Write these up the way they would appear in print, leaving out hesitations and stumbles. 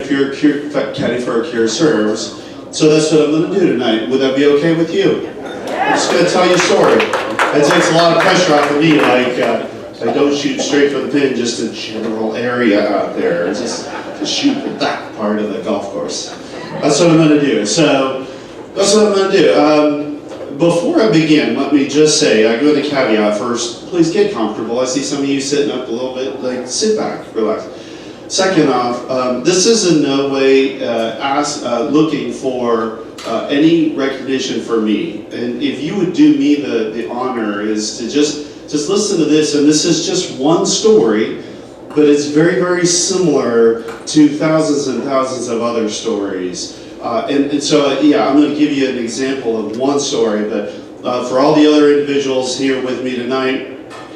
Caddy For A Cure serves. So that's what I'm going to do tonight. Would that be okay with you? I'm just going to tell you a story. It takes a lot of pressure off of me. Like I don't shoot straight for the pin, just a general area out there. Just shoot that part of the golf course. That's what I'm going to do. So that's what I'm going to do. Before I begin, let me just say, I go to caveat first, please get comfortable. I see some of you sitting up a little bit, like sit back, relax. Second off, this is in no way looking for any recognition for me. And if you would do me the honor is to just listen to this, and this is just one story, but it's very, very similar to thousands and thousands of other stories. And so, yeah, I'm going to give you an example of one story, but for all the other individuals here with me tonight,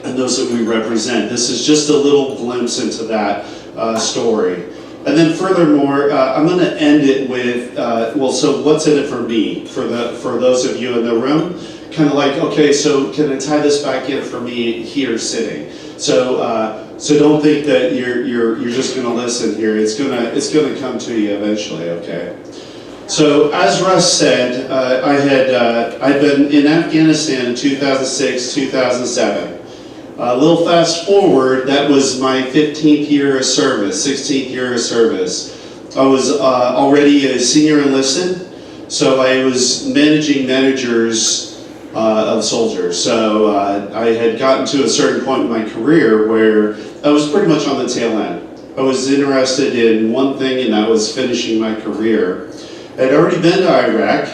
and those that we represent, this is just a little glimpse into that story. And then furthermore, I'm going to end it with, well, so what's in it for me, for those of you in the room? Kind of like, okay, so can I tie this back in for me here sitting? So so don't think that you're just going to listen here. It's gonna come to you eventually, okay? So as Russ said, I'd been in Afghanistan in 2006, 2007. A little fast forward, that was my 15th year of service, 16th year of service. I was already a senior enlisted, so I was managing managers of soldiers. So I had gotten to a certain point in my career where I was pretty much on the tail end. I was interested in one thing, and that was finishing my career. I'd already been to Iraq,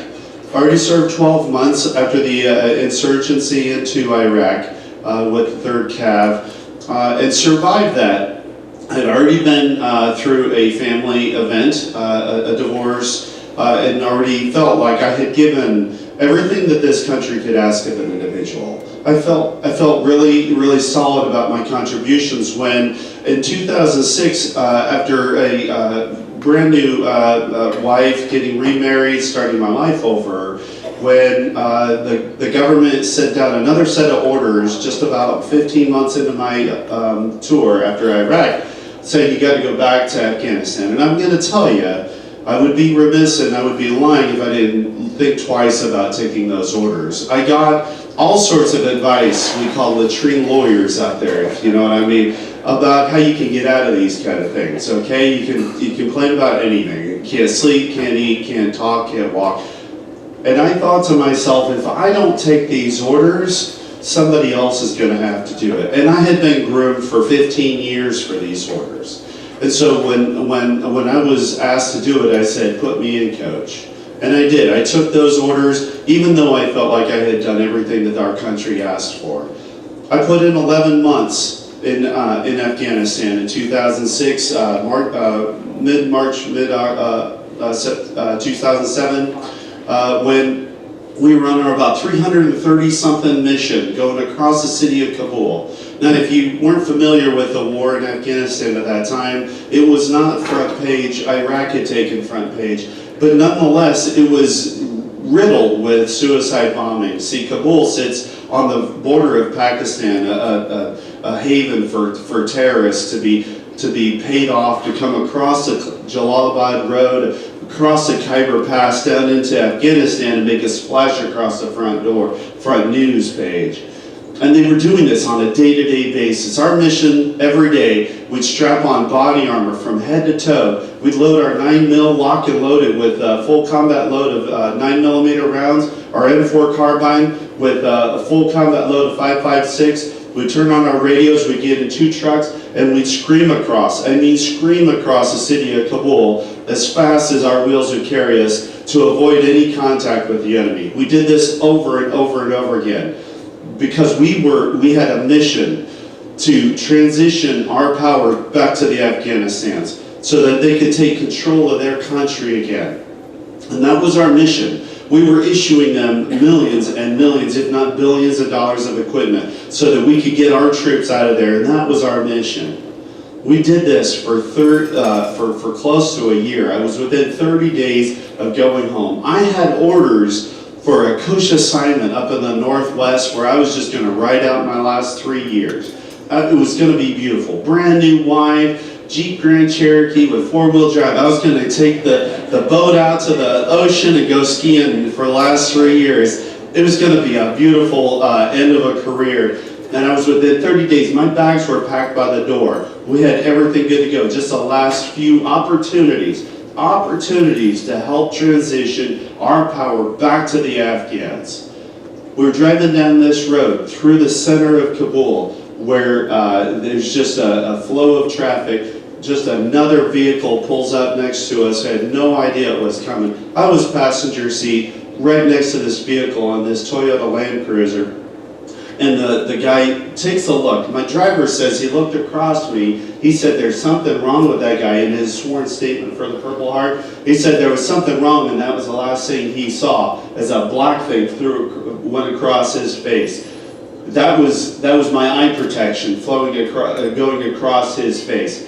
already served 12 months after the insurgency into Iraq with the 3rd Cav, and survived that. I'd already been through a family event, a divorce, and already felt like I had given everything that this country could ask of an individual. I felt really, really solid about my contributions when in 2006, after a brand new wife, getting remarried, starting my life over, when the government sent down another set of orders just about 15 months into my tour after Iraq, saying you got to go back to Afghanistan. And I'm going to tell you, I would be remiss and I would be lying if I didn't think twice about taking those orders. I got all sorts of advice, we call latrine lawyers out there, if you know what I mean, about how you can get out of these kind of things, okay? You can complain about anything. You can't sleep, can't eat, can't talk, can't walk. And I thought to myself, if I don't take these orders, somebody else is going to have to do it. And I had been groomed for 15 years for these orders. And so when I was asked to do it, I said, put me in, coach. And I did. I took those orders, even though I felt like I had done everything that our country asked for. I put in 11 months in Afghanistan in 2006, mid-March, 2007, when we were on our about 330-something mission going across the city of Kabul. Now, if you weren't familiar with the war in Afghanistan at that time, it was not front page. Iraq had taken front page. But nonetheless, it was riddled with suicide bombings. See, Kabul sits on the border of Pakistan, a haven for terrorists to be paid off to come across the Jalalabad Road, across the Khyber Pass down into Afghanistan and make a splash across the front news page. And they were doing this on a day-to-day basis. Our mission every day, we'd strap on body armor from head to toe. We'd load our 9mm lock and loaded with a full combat load of 9mm rounds, our M4 carbine with a full combat load of 5.56. We'd turn on our radios, we'd get in 2 trucks, and we'd scream across the city of Kabul as fast as our wheels would carry us to avoid any contact with the enemy. We did this over and over and over again, because we had a mission to transition our power back to the Afghanistans so that they could take control of their country again. And that was our mission. We were issuing them millions and millions, if not billions of dollars of equipment so that we could get our troops out of there, and that was our mission. We did this for close to a year. I was within 30 days of going home. I had orders for a cush assignment up in the Northwest where I was just going to ride out my last 3 years. It was going to be beautiful. Brand new wife, Jeep Grand Cherokee with 4-wheel drive. I was going to take the boat out to the ocean and go skiing for the last 3 years. It was going to be a beautiful end of a career. And I was within 30 days. My bags were packed by the door. We had everything good to go. Just the last few opportunities to help transition our power back to the Afghans. We were driving down this road through the center of Kabul, where there's just a flow of traffic. Just another vehicle pulls up next to us. I had no idea it was coming. I was passenger seat right next to this vehicle on this Toyota Land Cruiser. And the guy takes a look. My driver says he looked across me. He said there's something wrong with that guy in his sworn statement for the Purple Heart. He said there was something wrong, and that was the last thing he saw as a black thing went across his face. That was my eye protection going across his face.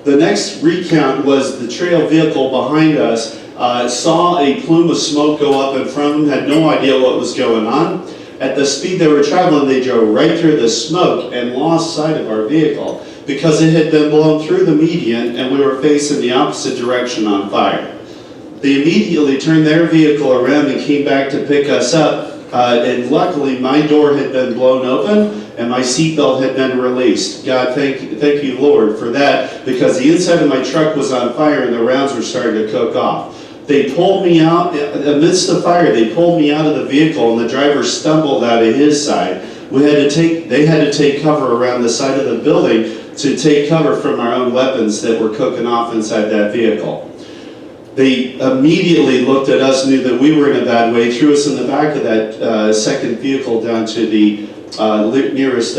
The next recount was the trail vehicle behind us saw a plume of smoke go up in front of them, had no idea what was going on. At the speed they were traveling, they drove right through the smoke and lost sight of our vehicle because it had been blown through the median and we were facing the opposite direction on fire. They immediately turned their vehicle around and came back to pick us up, and luckily my door had been blown open and my seatbelt had been released. God, thank you, Lord, for that, because the inside of my truck was on fire and the rounds were starting to cook off. They pulled me out, amidst the fire, they pulled me out of the vehicle and the driver stumbled out of his side. They had to take cover around the side of the building to take cover from our own weapons that were cooking off inside that vehicle. They immediately looked at us, knew that we were in a bad way, threw us in the back of that second vehicle down to the nearest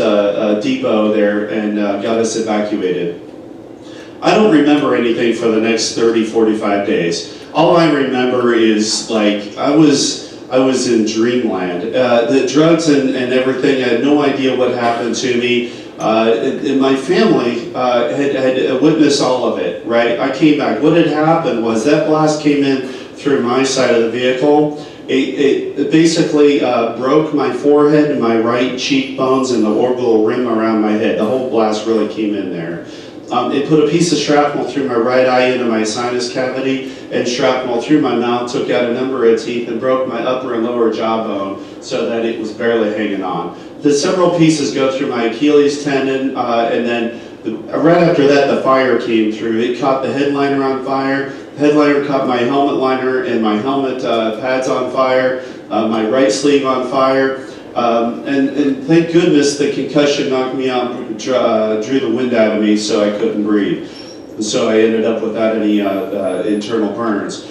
depot there and got us evacuated. I don't remember anything for the next 30, 45 days. All I remember is like I was in dreamland. The drugs and everything, I had no idea what happened to me. And my family had witnessed all of it, right? I came back. What had happened was that blast came in through my side of the vehicle. It basically broke my forehead and my right cheekbones and the orbital rim around my head. The whole blast really came in there. It put a piece of shrapnel through my right eye into my sinus cavity and shrapnel through my mouth, took out a number of teeth and broke my upper and lower jawbone so that it was barely hanging on. The several pieces go through my Achilles tendon and then right after that the fire came through. It caught the headliner on fire. The headliner caught my helmet liner and my helmet pads on fire, my right sleeve on fire. And thank goodness the concussion knocked me out, drew the wind out of me so I couldn't breathe. And so I ended up without any internal burns.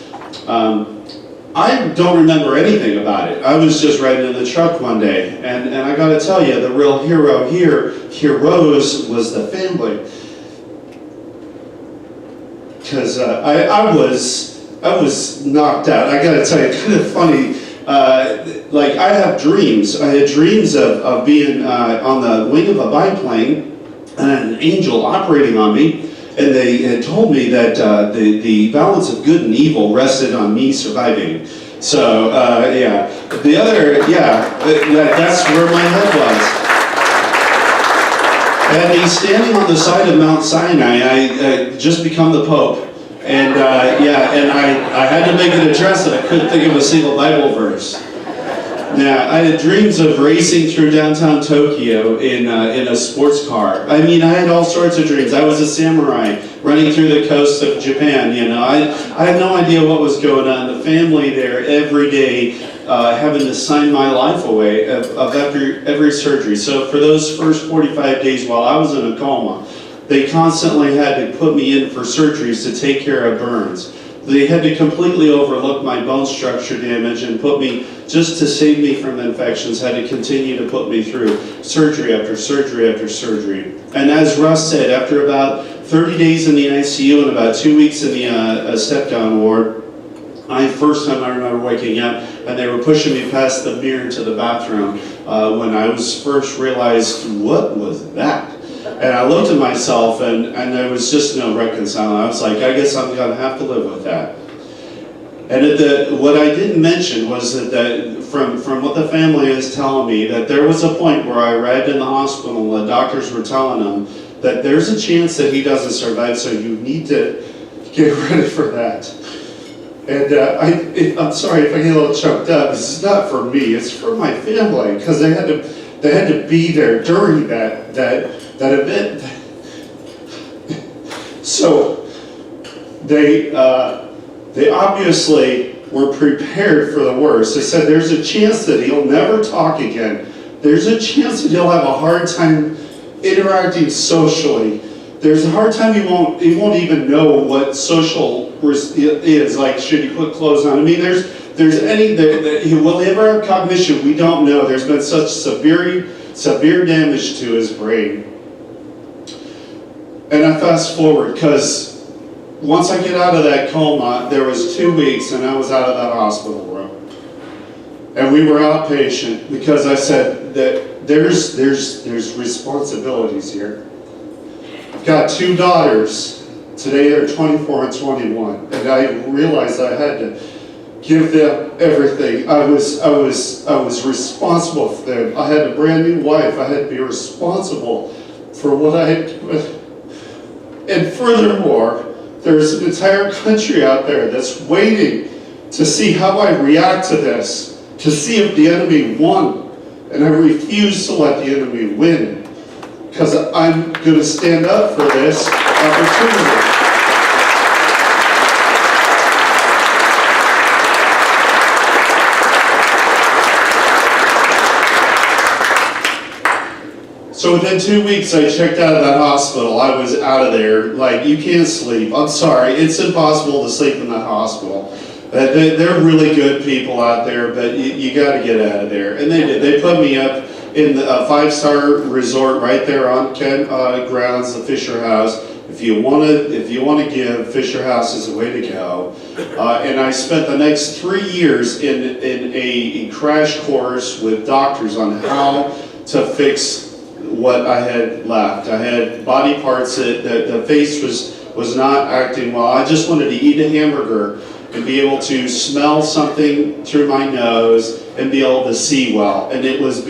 I don't remember anything about it. I was just riding in the truck one day, and I gotta tell you, the real heroes was the family. Because I was knocked out. I gotta tell you, kind of funny. Like I have dreams. I had dreams of being on the wing of a biplane and an angel operating on me, and they had told me that the balance of good and evil rested on me surviving. So yeah, the other that's where my head was. And he's standing on the side of Mount Sinai. I just become the Pope. And and I had to make an address and I couldn't think of a single Bible verse. Now, I had dreams of racing through downtown Tokyo in a sports car. I mean, I had all sorts of dreams. I was a samurai running through the coast of Japan, you know. I had no idea what was going on. The family there every day having to sign my life away of every surgery. So for those first 45 days while I was in a coma, they constantly had to put me in for surgeries to take care of burns. They had to completely overlook my bone structure damage and put me, just to save me from infections, had to continue to put me through surgery after surgery after surgery. And as Russ said, after about 30 days in the ICU and about 2 weeks in the step-down ward, first time I remember waking up, and they were pushing me past the mirror to the bathroom when I was first realized, what was that? And I looked at myself, and there was just no reconciling. I was like, I guess I'm going to have to live with that. And what I didn't mention was that from what the family is telling me, that there was a point where I arrived in the hospital, and the doctors were telling them that there's a chance that he doesn't survive, so you need to get ready for that. And I'm sorry if I get a little choked up. This is not for me, it's for my family, because they had to be there during that event. So they obviously were prepared for the worst. They said there's a chance that he'll never talk again. There's a chance that he'll have a hard time interacting socially. There's a hard time he won't even know what social is, like should he put clothes on. I mean, will he ever have cognition? We don't know. There's been such severe damage to his brain. And I fast forward, because once I get out of that coma, there was 2 weeks and I was out of that hospital room. And we were outpatient, because I said that there's responsibilities here. I've got 2 daughters. Today they're 24 and 21. And I realized I had to give them everything. I was responsible for them. I had a brand new wife. I had to be responsible for what I had given. And furthermore, there's an entire country out there that's waiting to see how I react to this, to see if the enemy won. And I refuse to let the enemy win, because I'm going to stand up for this opportunity. So within 2 weeks, I checked out of that hospital. I was out of there. Like, you can't sleep. I'm sorry, it's impossible to sleep in that hospital. They're really good people out there, but you got to get out of there. And they did. They put me up in a 5-star resort right there on Kent grounds, the Fisher House. If you want to give, Fisher House is the way to go. And I spent the next 3 years in a crash course with doctors on how to fix what I had left. I had body parts that the face was not acting well. I just wanted to eat a hamburger and be able to smell something through my nose and be able to see well. And it was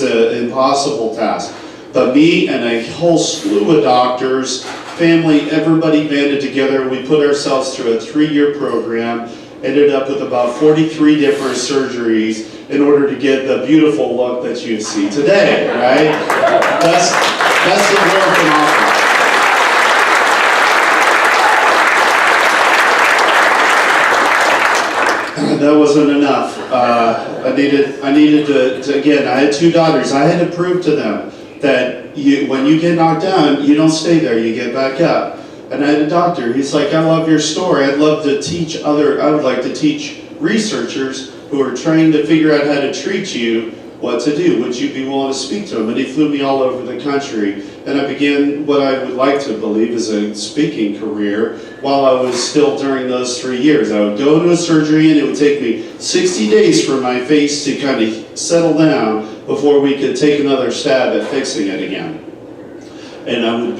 an impossible task. But me and a whole slew of doctors, family, everybody banded together. We put ourselves through a 3-year program. Ended up with about 43 different surgeries in order to get the beautiful look that you see today, right? That's the American offer. That wasn't enough. I needed to again, I had 2 daughters. I had to prove to them that when you get knocked down, you don't stay there, you get back up. And I had a doctor, he's like, I love your story. I would like to teach researchers who are trying to figure out how to treat you what to do. Would you be willing to speak to him? And he flew me all over the country. And I began what I would like to believe is a speaking career while I was still during those 3 years. I would go into a surgery and it would take me 60 days for my face to kind of settle down before we could take another stab at fixing it again. And I would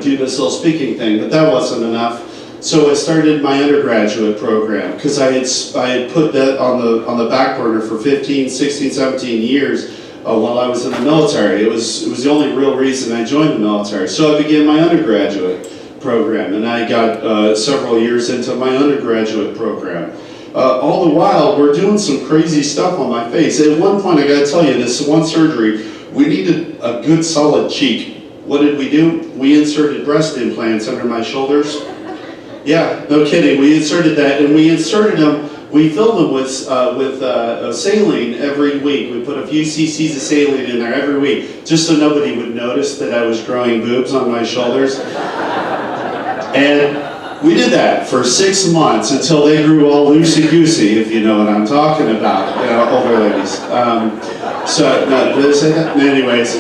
do this little speaking thing, but that wasn't enough. So I started my undergraduate program, because I had put that on the back burner for 15, 16, 17 years while I was in the military. It was the only real reason I joined the military. So I began my undergraduate program, and I got several years into my undergraduate program. All the while, we're doing some crazy stuff on my face. At one point, I gotta tell you, this one surgery, we needed a good solid cheek. What did we do? We inserted breast implants under my shoulders. Yeah, no kidding. We inserted that, and we inserted them. We filled them with saline every week. We put a few cc's of saline in there every week, just so nobody would notice that I was growing boobs on my shoulders. And we did that for 6 months until they grew all loosey-goosey, if you know what I'm talking about, older ladies. So, no, did I say that? Anyways,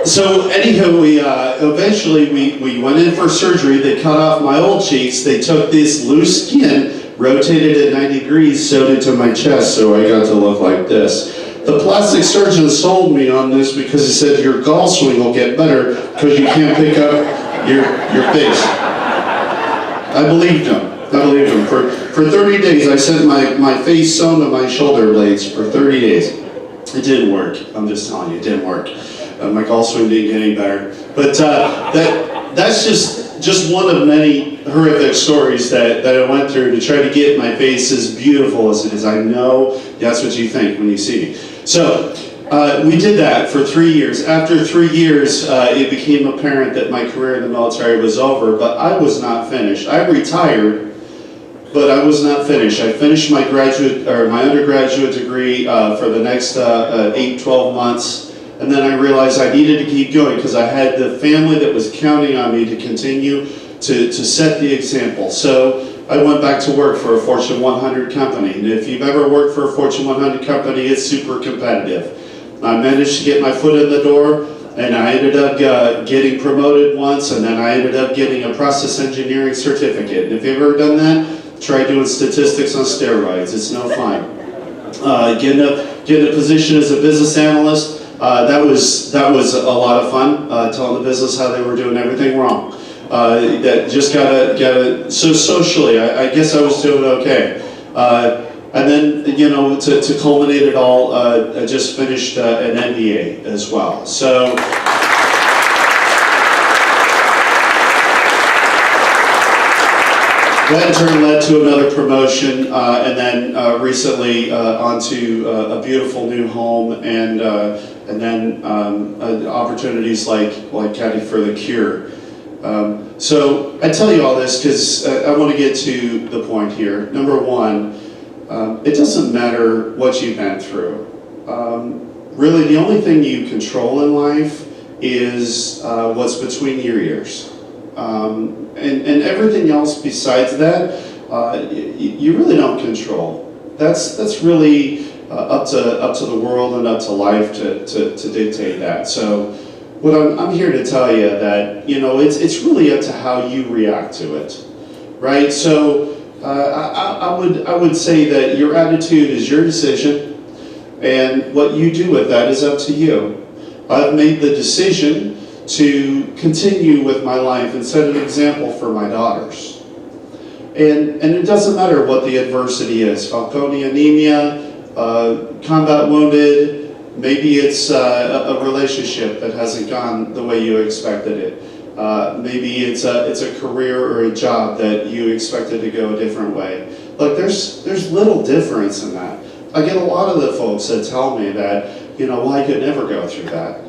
so anyhow, we eventually we went in for surgery. They cut off my old cheeks. They took this loose skin, rotated it 90 degrees, sewed it to my chest, so I got to look like this. The plastic surgeon sold me on this because he said your golf swing will get better because you can't pick up your face. I believed him. For 30 days, I sent my face sewn to my shoulder blades for 30 days. It didn't work. I'm just telling you, it didn't work. My golf swing didn't get any better. But that's just one of many horrific stories that I went through to try to get my face as beautiful as it is. I know that's what you think when you see me. So we did that for 3 years. After 3 years, it became apparent that my career in the military was over, but I was not finished. I retired, but I was not finished. I finished my undergraduate degree for the next 8-12 months. And then I realized I needed to keep going because I had the family that was counting on me to continue to set the example. So I went back to work for a Fortune 100 company. And if you've ever worked for a Fortune 100 company, it's super competitive. I managed to get my foot in the door, and I ended up getting promoted once, and then I ended up getting a process engineering certificate. And if you've ever done that, try doing statistics on steroids. It's no fun. Getting a position as a business analyst. That was a lot of fun, telling the business how they were doing everything wrong. That just so socially, I guess I was doing okay. And then, you know, to culminate it all, I just finished an MBA as well. So. That in turn led to another promotion, and then recently onto a beautiful new home, and then opportunities like Caddy For A Cure. So I tell you all this because I want to get to the point here. Number one, it doesn't matter what you've been through. Really, the only thing you control in life is what's between your ears. And everything else besides that, you really don't control. That's really up to the world and up to life to dictate that. So, what I'm here to tell you that, you know, it's really up to how you react to it, right? So I would say that your attitude is your decision, and what you do with that is up to you. I've made the decision to continue with my life and set an example for my daughters. And it doesn't matter what the adversity is, Fanconi anemia, combat wounded, maybe it's a relationship that hasn't gone the way you expected it. Maybe it's a career or a job that you expected to go a different way. Look, there's little difference in that. I get a lot of the folks that tell me that, you know, well, I could never go through that.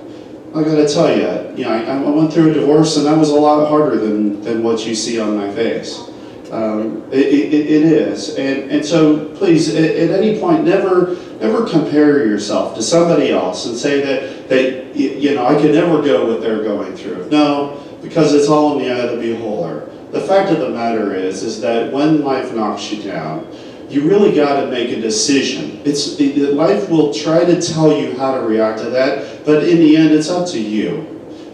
I gotta tell you, you know, I went through a divorce, and that was a lot harder than what you see on my face. It is, and so please, at any point, never compare yourself to somebody else and say that you know, I could never go what they're going through. No, because it's all in the eye of the beholder. The fact of the matter is that when life knocks you down, you really got to make a decision. Life will try to tell you how to react to that, but in the end, it's up to you.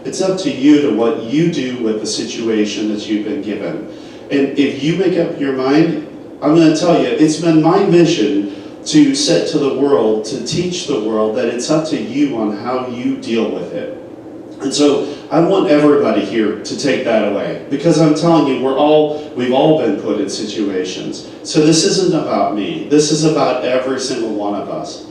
It's up to you to what you do with the situation that you've been given. And if you make up your mind, I'm going to tell you, it's been my mission to set to the world, to teach the world that it's up to you on how you deal with it. And so I want everybody here to take that away, because I'm telling you, we've all been put in situations. So this isn't about me. This is about every single one of us.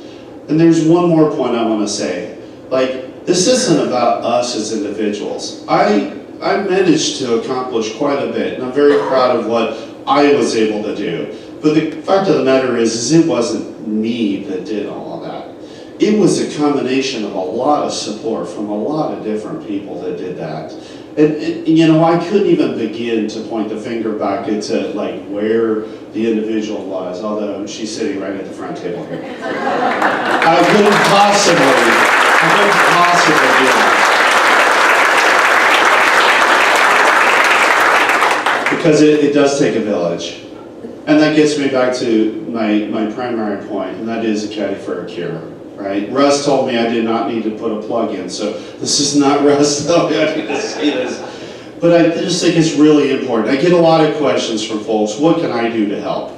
And there's one more point I want to say. Like, this isn't about us as individuals. I managed to accomplish quite a bit, and I'm very proud of what I was able to do. But the fact of the matter is it wasn't me that did all of that. It was a combination of a lot of support from a lot of different people that did that. And you know, I couldn't even begin to point the finger back into like where the individual was, although she's sitting right at the front table here. I couldn't possibly do that. Because it does take a village. And that gets me back to my primary point, and that is a Caddy For A Cure. Right? Russ told me I did not need to put a plug in, so this is not Russ telling me I need to say this. But I just think it's really important. I get a lot of questions from folks, what can I do to help?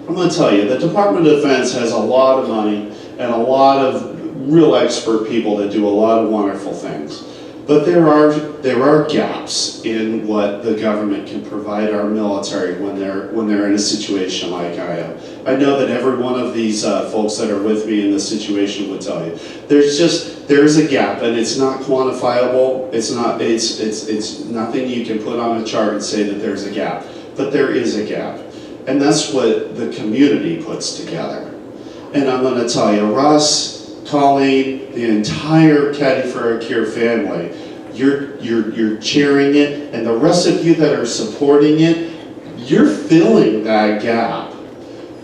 I'm going to tell you, the Department of Defense has a lot of money and a lot of real expert people that do a lot of wonderful things. But there are gaps in what the government can provide our military when they're in a situation like I am. I know that every one of these folks that are with me in this situation would tell you. There's just there's a gap, and it's not quantifiable. It's nothing you can put on a chart and say that there's a gap, but there is a gap. And that's what the community puts together. And I'm gonna tell you, Russ, Colleen, the entire Caddy For A Cure family, you're cheering it, and the rest of you that are supporting it, you're filling that gap.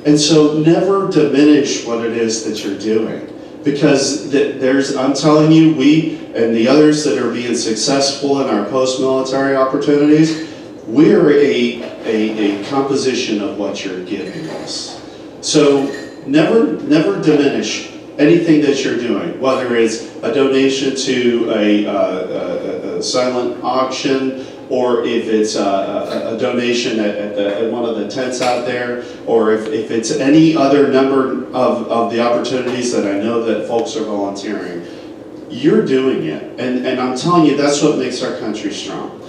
And so never diminish what it is that you're doing. Because I'm telling you, we and the others that are being successful in our post-military opportunities, we're a composition of what you're giving us. So never diminish anything that you're doing, whether it's a donation to a silent auction, or if it's a donation at one of the tents out there, or if it's any other number of the opportunities that I know that folks are volunteering, you're doing it. And I'm telling you, that's what makes our country strong.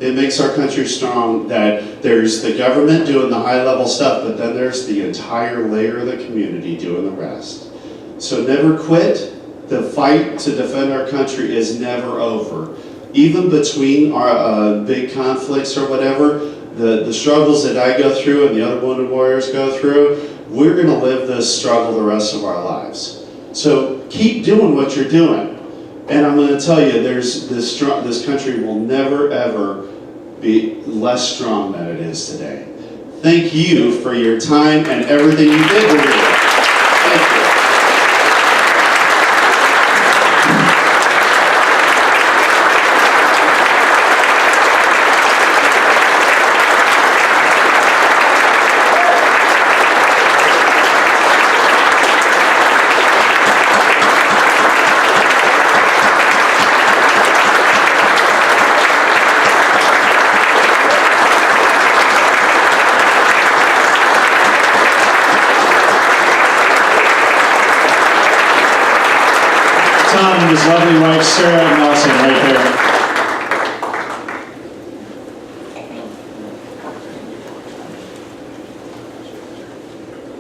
It makes our country strong that there's the government doing the high level stuff, but then there's the entire layer of the community doing the rest. So never quit. The fight to defend our country is never over. Even between our big conflicts or whatever, the struggles that I go through and the other wounded warriors go through, we're going to live this struggle the rest of our lives. So keep doing what you're doing. And I'm going to tell you, this country will never, ever be less strong than it is today. Thank you for your time and everything you did with it. Thank you. Tom and his lovely wife, Sarah Nelson, right there.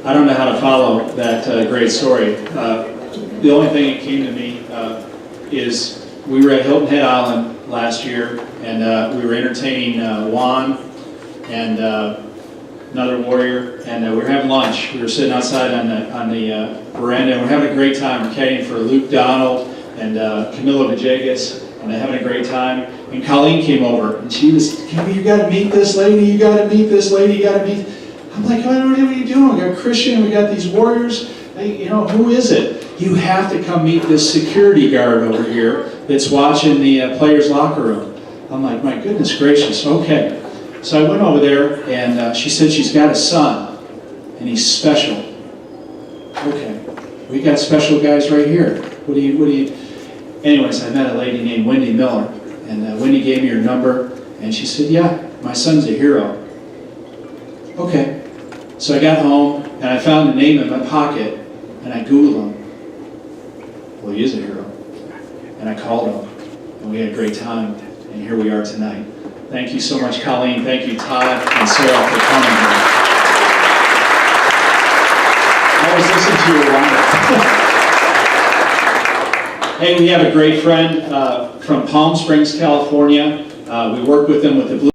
I don't know how to follow that great story. The only thing that came to me is we were at Hilton Head Island last year, and we were entertaining Juan and another warrior, and we were having lunch. We were sitting outside on the veranda, and we're having a great time. We're caddying for Luke Donald and Camilo Villegas, and they're having a great time. And Colleen came over, and she was, you got to meet this lady, you got to meet this lady, you got to meet. I'm like, I don't know what are you doing? We got Christian, we got these warriors. Hey, who is it? You have to come meet this security guard over here that's watching the players' locker room. I'm like, my goodness gracious, okay. So I went over there, and she said she's got a son, and he's special. Okay, we got special guys right here. What do you? Anyways, I met a lady named Wendy Miller, and Wendy gave me her number, and she said, yeah, my son's a hero. Okay, so I got home, and I found the name in my pocket, and I Googled him. Well, he is a hero. And I called him, and we had a great time, and here we are tonight. Thank you so much, Colleen. Thank you, Todd and Sarah, for coming here. I was listening to your wonder. Hey, we have a great friend from Palm Springs, California. We work with them with the Blue